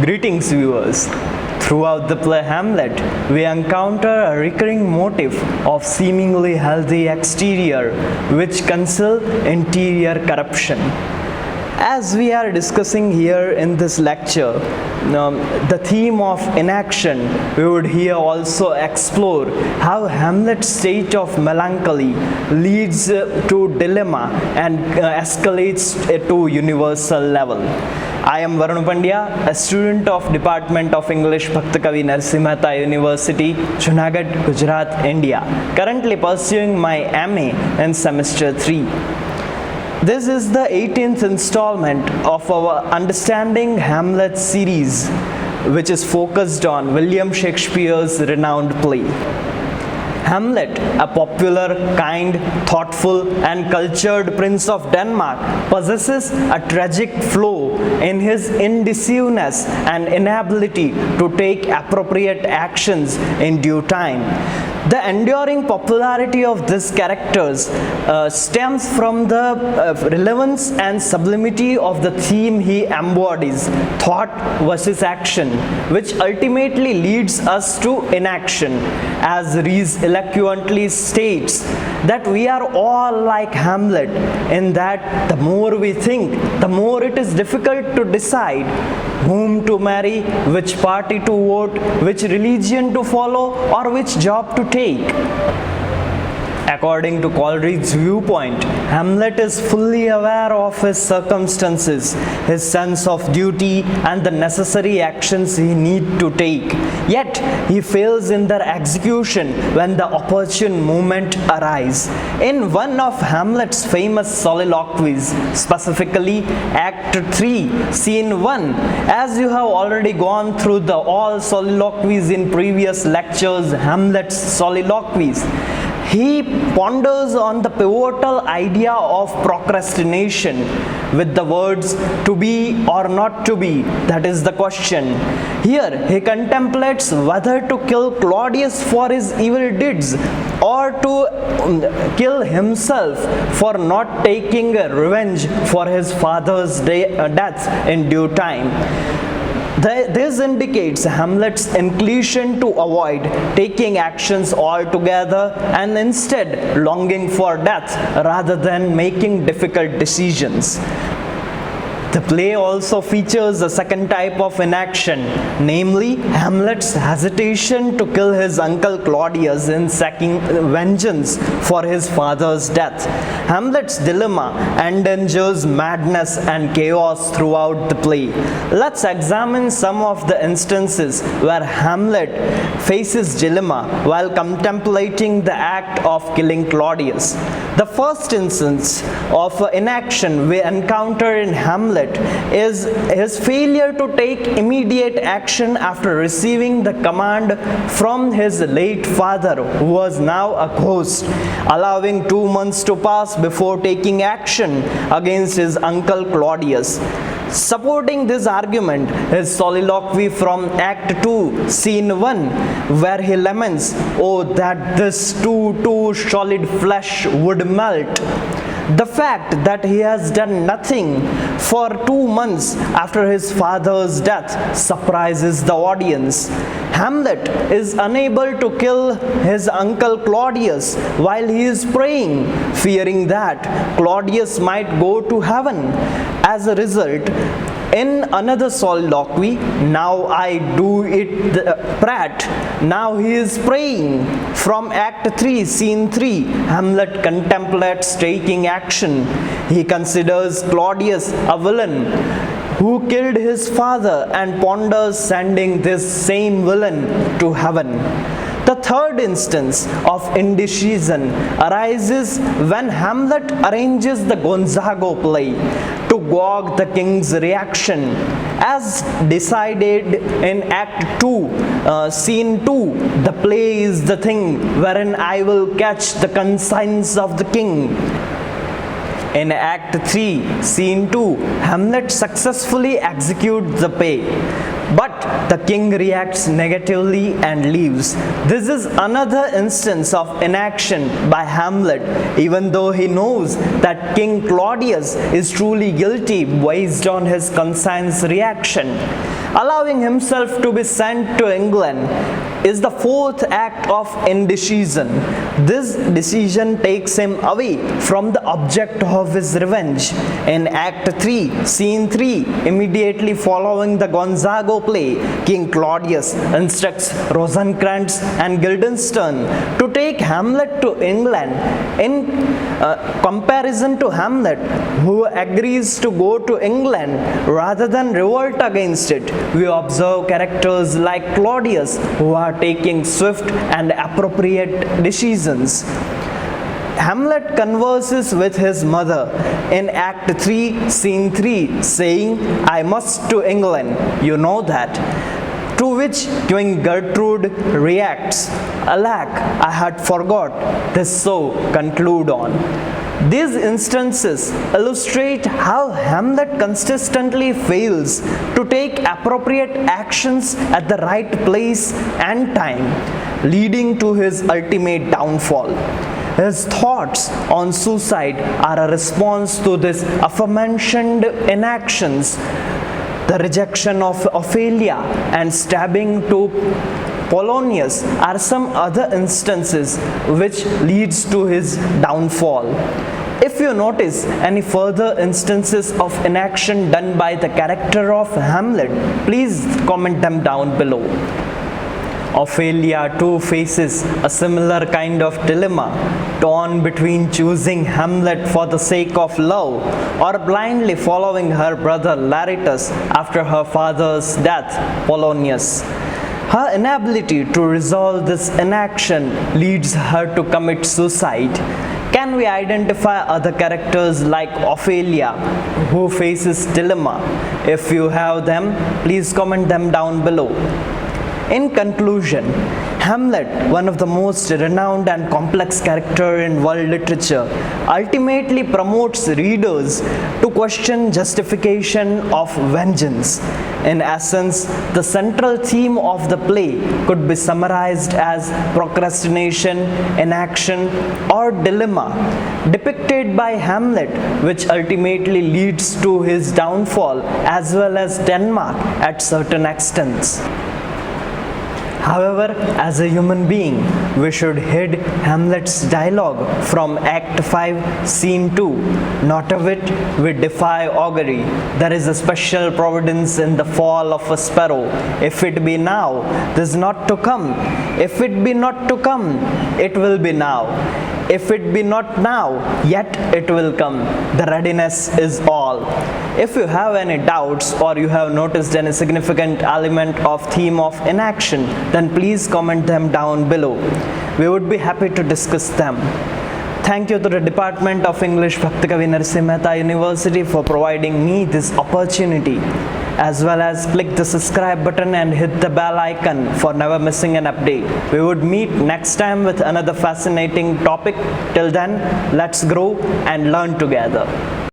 Greetings, viewers. Throughout the play Hamlet, we encounter a recurring motif of seemingly healthy exterior which conceal interior corruption. As we are discussing here in this lecture, the theme of inaction, we would here also explore how Hamlet's state of melancholy leads to dilemma and escalates to universal level. I am Varun Pandya, a student of Department of English Bhakta Kavi Narsimha Mehta University, Junagadh, Gujarat, India, currently pursuing my MA in semester 3. This is the 18th installment of our Understanding Hamlet series, which is focused on William Shakespeare's renowned play. Hamlet, a popular, kind, thoughtful, and cultured prince of Denmark, possesses a tragic flaw in his indecisiveness and inability to take appropriate actions in due time. The enduring popularity of these characters stems from the relevance and sublimity of the theme he embodies, thought versus action, which ultimately leads us to inaction, as Rees eloquently states that we are all like Hamlet in that the more we think, the more it is difficult to decide whom to marry, which party to vote, which religion to follow, or which job to take. According to Coleridge's viewpoint, Hamlet is fully aware of his circumstances, his sense of duty, and the necessary actions he needs to take. Yet, he fails in their execution when the opportune moment arises. In one of Hamlet's famous soliloquies, specifically Act 3, Scene 1, as you have already gone through all soliloquies in previous lectures, Hamlet's soliloquies, he ponders on the pivotal idea of procrastination with the words to be or not to be, that is the question. Here he contemplates whether to kill Claudius for his evil deeds or to kill himself for not taking revenge for his father's death in due time. This indicates Hamlet's inclination to avoid taking actions altogether and instead longing for death rather than making difficult decisions. The play also features a second type of inaction, namely Hamlet's hesitation to kill his uncle Claudius in seeking vengeance for his father's death. Hamlet's dilemma endangers madness and chaos throughout the play. Let's examine some of the instances where Hamlet faces dilemma while contemplating the act of killing Claudius. The first instance of inaction we encounter in Hamlet is his failure to take immediate action after receiving the command from his late father, who was now a ghost, allowing 2 months to pass before taking action against his uncle Claudius. Supporting this argument is soliloquy from Act 2, Scene 1, where he laments, "Oh, that this too solid flesh would melt." The fact that he has done nothing for 2 months after his father's death surprises the audience. Hamlet is unable to kill his uncle Claudius while he is praying, fearing that Claudius might go to heaven. As a result, in another soliloquy, "Now I do it, Pratt," now he is praying. From Act 3, Scene 3, Hamlet contemplates taking action. He considers Claudius a villain who killed his father and ponders sending this same villain to heaven. The third instance of indecision arises when Hamlet arranges the Gonzago play to gauge the king's reaction. As decided in Act 2, Scene 2, the play is the thing wherein I will catch the conscience of the king. In Act 3, Scene 2, Hamlet successfully executes the play. But the king reacts negatively and leaves. This is another instance of inaction by Hamlet, even though he knows that King Claudius is truly guilty based on his conscience reaction. Allowing himself to be sent to England is the fourth act of indecision. This decision takes him away from the object of his revenge. In Act 3, Scene 3, immediately following the Gonzago play, King Claudius instructs Rosencrantz and Guildenstern to take Hamlet to England. In comparison to Hamlet, who agrees to go to England rather than revolt against it, we observe characters like Claudius who are taking swift and appropriate decisions. Hamlet converses with his mother in Act 3, Scene 3, saying, "I must to England, you know that." To which Queen Gertrude reacts, "Alack, I had forgot, this so conclude on." These instances illustrate how Hamlet consistently fails to take appropriate actions at the right place and time, leading to his ultimate downfall. His thoughts on suicide are a response to this aforementioned inactions. The rejection of Ophelia and stabbing to Polonius are some other instances which leads to his downfall. If you notice any further instances of inaction done by the character of Hamlet, please comment them down below. Ophelia too faces a similar kind of dilemma, torn between choosing Hamlet for the sake of love or blindly following her brother Laertes after her father's death, Polonius. Her inability to resolve this inaction leads her to commit suicide. Can we identify other characters like Ophelia who faces dilemma? If you have them, please comment them down below. In conclusion, Hamlet, one of the most renowned and complex characters in world literature, ultimately promotes readers to question justification of vengeance. In essence, the central theme of the play could be summarized as procrastination, inaction, or dilemma, depicted by Hamlet, which ultimately leads to his downfall as well as Denmark at certain extents. However, as a human being, we should heed Hamlet's dialogue from Act 5, Scene 2. Not a whit we defy augury. There is a special providence in the fall of a sparrow. If it be now, this not to come. If it be not to come, it will be now. If it be not now, yet it will come. The readiness is all. If you have any doubts or you have noticed any significant element of theme of inaction, then please comment them down below. We would be happy to discuss them. Thank you to the Department of English, Bhakti Kavi Narasimha Mehta University for providing me this opportunity. As well as click the subscribe button and hit the bell icon for never missing an update. We would meet next time with another fascinating topic. Till then, let's grow and learn together.